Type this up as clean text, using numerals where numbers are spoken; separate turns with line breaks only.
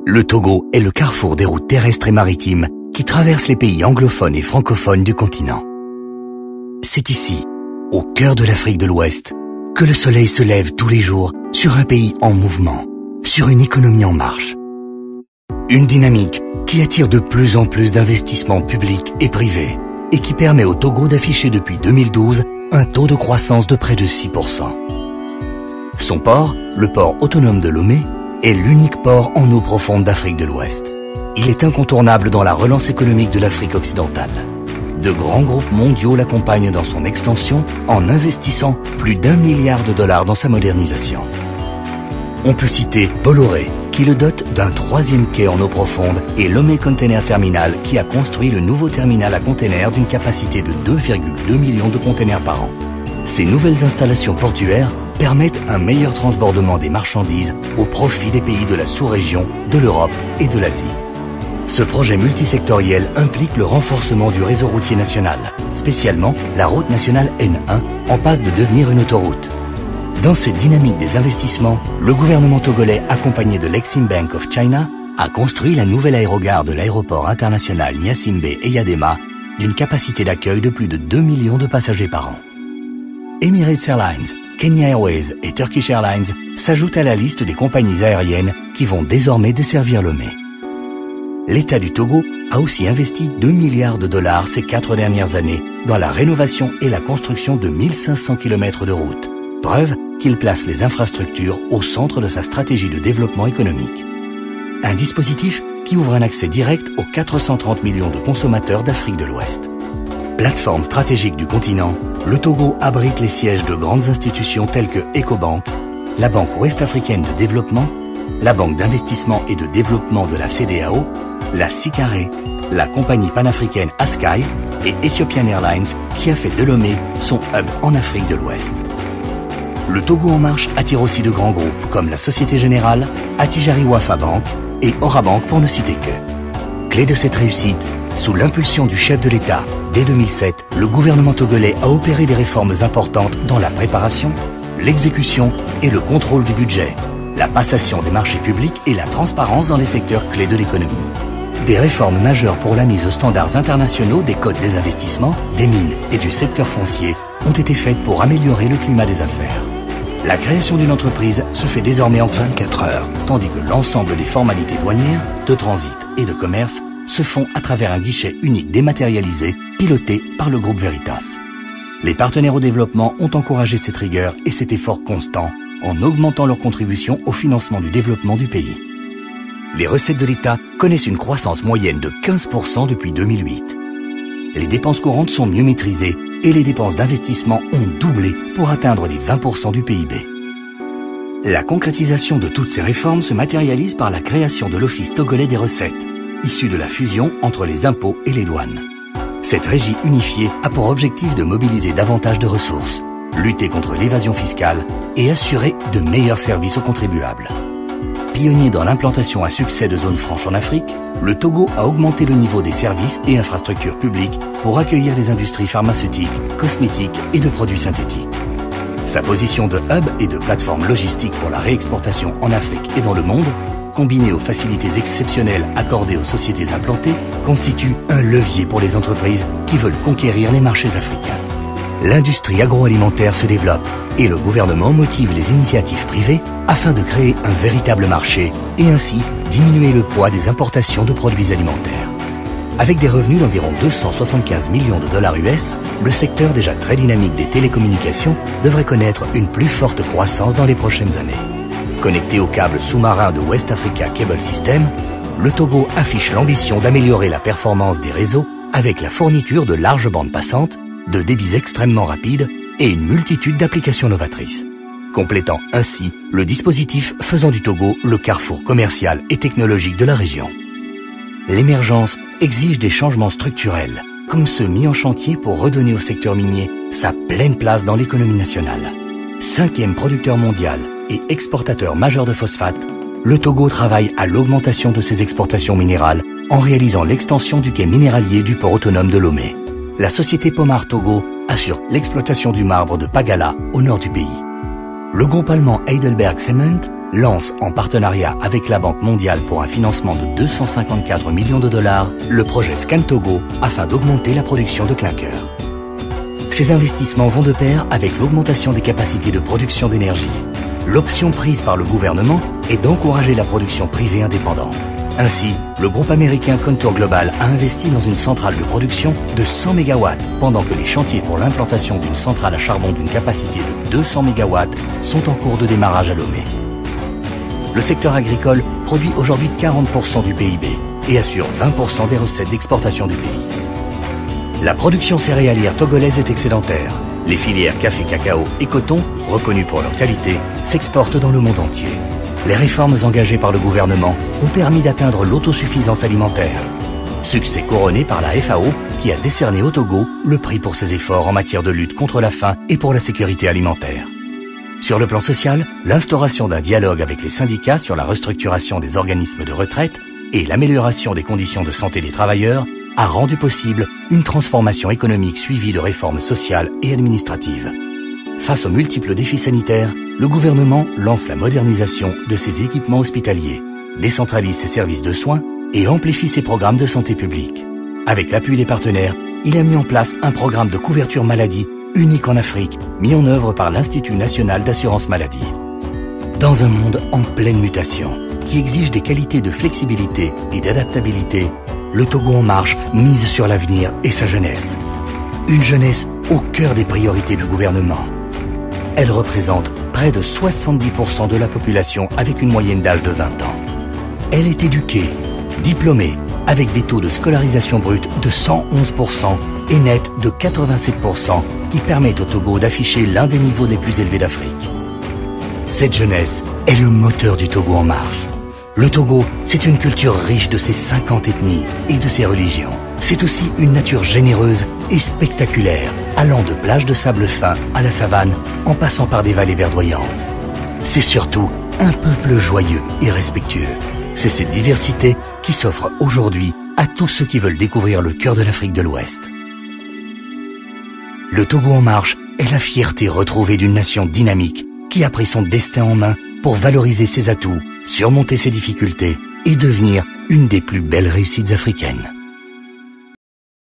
Le Togo est le carrefour des routes terrestres et maritimes qui traversent les pays anglophones et francophones du continent. C'est ici, au cœur de l'Afrique de l'Ouest, que le soleil se lève tous les jours sur un pays en mouvement, sur une économie en marche. Une dynamique qui attire de plus en plus d'investissements publics et privés et qui permet au Togo d'afficher depuis 2012 un taux de croissance de près de 6%. Son port, le port autonome de Lomé, est l'unique port en eau profonde d'Afrique de l'Ouest. Il est incontournable dans la relance économique de l'Afrique occidentale. De grands groupes mondiaux l'accompagnent dans son extension en investissant plus d'1 milliard de dollars dans sa modernisation. On peut citer Bolloré, qui le dote d'un 3e quai en eau profonde, et Lomé Container Terminal, qui a construit le nouveau terminal à containers d'une capacité de 2,2 millions de containers par an. Ces nouvelles installations portuaires permettent un meilleur transbordement des marchandises au profit des pays de la sous-région, de l'Europe et de l'Asie. Ce projet multisectoriel implique le renforcement du réseau routier national, spécialement la route nationale N1, en passe de devenir une autoroute. Dans cette dynamique des investissements, le gouvernement togolais, accompagné de l'Exim Bank of China, a construit la nouvelle aérogare de l'aéroport international Gnassingbé Eyadema d'une capacité d'accueil de plus de 2 millions de passagers par an. Emirates Airlines, Kenya Airways et Turkish Airlines s'ajoutent à la liste des compagnies aériennes qui vont désormais desservir Lomé. L'État du Togo a aussi investi 2 milliards de dollars ces 4 dernières années dans la rénovation et la construction de 1500 km de routes, preuve qu'il place les infrastructures au centre de sa stratégie de développement économique. Un dispositif qui ouvre un accès direct aux 430 millions de consommateurs d'Afrique de l'Ouest. Plateforme stratégique du continent, le Togo abrite les sièges de grandes institutions telles que Ecobank, la Banque ouest-africaine de développement, la Banque d'investissement et de développement de la CEDEAO, la SICARE, la compagnie panafricaine Askai et Ethiopian Airlines qui a fait de Lomé son hub en Afrique de l'Ouest. Le Togo en marche attire aussi de grands groupes comme la Société Générale, Attijari Wafa Bank et Orabank pour ne citer que. Clé de cette réussite, sous l'impulsion du chef de l'État, dès 2007, le gouvernement togolais a opéré des réformes importantes dans la préparation, l'exécution et le contrôle du budget, la passation des marchés publics et la transparence dans les secteurs clés de l'économie. Des réformes majeures pour la mise aux standards internationaux des codes des investissements, des mines et du secteur foncier ont été faites pour améliorer le climat des affaires. La création d'une entreprise se fait désormais en 24 heures, tandis que l'ensemble des formalités douanières, de transit et de commerce se font à travers un guichet unique dématérialisé piloté par le groupe Veritas. Les partenaires au développement ont encouragé cette rigueur et cet effort constant en augmentant leur contribution au financement du développement du pays. Les recettes de l'État connaissent une croissance moyenne de 15% depuis 2008. Les dépenses courantes sont mieux maîtrisées et les dépenses d'investissement ont doublé pour atteindre les 20% du PIB. La concrétisation de toutes ces réformes se matérialise par la création de l'Office togolais des recettes, issu de la fusion entre les impôts et les douanes. Cette régie unifiée a pour objectif de mobiliser davantage de ressources, lutter contre l'évasion fiscale et assurer de meilleurs services aux contribuables. Pionnier dans l'implantation à succès de zones franches en Afrique, le Togo a augmenté le niveau des services et infrastructures publiques pour accueillir les industries pharmaceutiques, cosmétiques et de produits synthétiques. Sa position de hub et de plateforme logistique pour la réexportation en Afrique et dans le monde, combinée aux facilités exceptionnelles accordées aux sociétés implantées, constitue un levier pour les entreprises qui veulent conquérir les marchés africains. L'industrie agroalimentaire se développe et le gouvernement motive les initiatives privées afin de créer un véritable marché et ainsi diminuer le poids des importations de produits alimentaires. Avec des revenus d'environ 275 millions de dollars US, le secteur déjà très dynamique des télécommunications devrait connaître une plus forte croissance dans les prochaines années. Connecté au câble sous-marin de West Africa Cable System, le Togo affiche l'ambition d'améliorer la performance des réseaux avec la fourniture de larges bandes passantes, de débits extrêmement rapides et une multitude d'applications novatrices, complétant ainsi le dispositif faisant du Togo le carrefour commercial et technologique de la région. L'émergence exige des changements structurels, comme ceux mis en chantier pour redonner au secteur minier sa pleine place dans l'économie nationale. 5e producteur mondial et exportateur majeur de phosphate, le Togo travaille à l'augmentation de ses exportations minérales en réalisant l'extension du quai minéralier du port autonome de Lomé. La société Pomar Togo assure l'exploitation du marbre de Pagala au nord du pays. Le groupe allemand Heidelberg Cement lance en partenariat avec la Banque mondiale pour un financement de 254 millions de dollars le projet Scan Togo afin d'augmenter la production de clinker. Ces investissements vont de pair avec l'augmentation des capacités de production d'énergie. L'option prise par le gouvernement est d'encourager la production privée indépendante. Ainsi, le groupe américain Contour Global a investi dans une centrale de production de 100 MW, pendant que les chantiers pour l'implantation d'une centrale à charbon d'une capacité de 200 MW sont en cours de démarrage à Lomé. Le secteur agricole produit aujourd'hui 40% du PIB et assure 20% des recettes d'exportation du pays. La production céréalière togolaise est excédentaire. Les filières café, cacao et coton, reconnues pour leur qualité, s'exportent dans le monde entier. Les réformes engagées par le gouvernement ont permis d'atteindre l'autosuffisance alimentaire. Succès couronné par la FAO qui a décerné au Togo le prix pour ses efforts en matière de lutte contre la faim et pour la sécurité alimentaire. Sur le plan social, l'instauration d'un dialogue avec les syndicats sur la restructuration des organismes de retraite et l'amélioration des conditions de santé des travailleurs a rendu possible une transformation économique suivie de réformes sociales et administratives. Face aux multiples défis sanitaires, le gouvernement lance la modernisation de ses équipements hospitaliers, décentralise ses services de soins et amplifie ses programmes de santé publique. Avec l'appui des partenaires, il a mis en place un programme de couverture maladie unique en Afrique, mis en œuvre par l'Institut national d'assurance maladie. Dans un monde en pleine mutation, qui exige des qualités de flexibilité et d'adaptabilité, le Togo en marche mise sur l'avenir et sa jeunesse. Une jeunesse au cœur des priorités du gouvernement. Elle représente près de 70% de la population avec une moyenne d'âge de 20 ans. Elle est éduquée, diplômée, avec des taux de scolarisation brute de 111% et net de 87% qui permettent au Togo d'afficher l'un des niveaux les plus élevés d'Afrique. Cette jeunesse est le moteur du Togo en marche. Le Togo, c'est une culture riche de ses 50 ethnies et de ses religions. C'est aussi une nature généreuse et spectaculaire, allant de plages de sable fin à la savane, en passant par des vallées verdoyantes. C'est surtout un peuple joyeux et respectueux. C'est cette diversité qui s'offre aujourd'hui à tous ceux qui veulent découvrir le cœur de l'Afrique de l'Ouest. Le Togo en marche est la fierté retrouvée d'une nation dynamique qui a pris son destin en main pour valoriser ses atouts, surmonter ses difficultés et devenir une des plus belles réussites africaines.